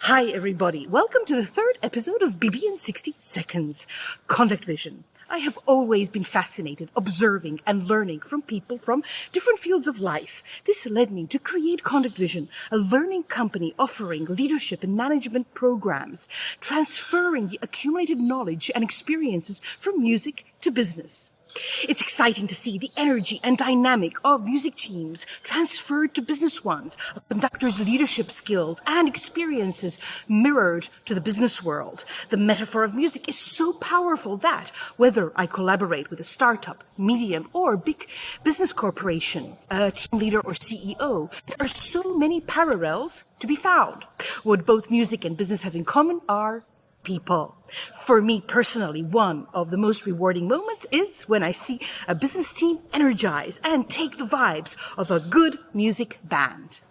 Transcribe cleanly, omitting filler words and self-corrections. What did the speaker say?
Hi everybody, welcome to the third episode of Bibi in 60 Seconds, ConductVision. I have always been fascinated observing and learning from people from different fields of life. This led me to create ConductVision, a learning company offering leadership and management programs, transferring the accumulated knowledge and experiences from music to business. It's exciting to see the energy and dynamic of music teams transferred to business ones, a conductor's leadership skills and experiences mirrored to the business world. The metaphor of music is so powerful that whether I collaborate with a startup, medium, or big business corporation, a team leader or CEO, there are so many parallels to be found. What both music and business have in common are people. For me personally, one of the most rewarding moments is when I see a business team energize and take the vibes of a good music band.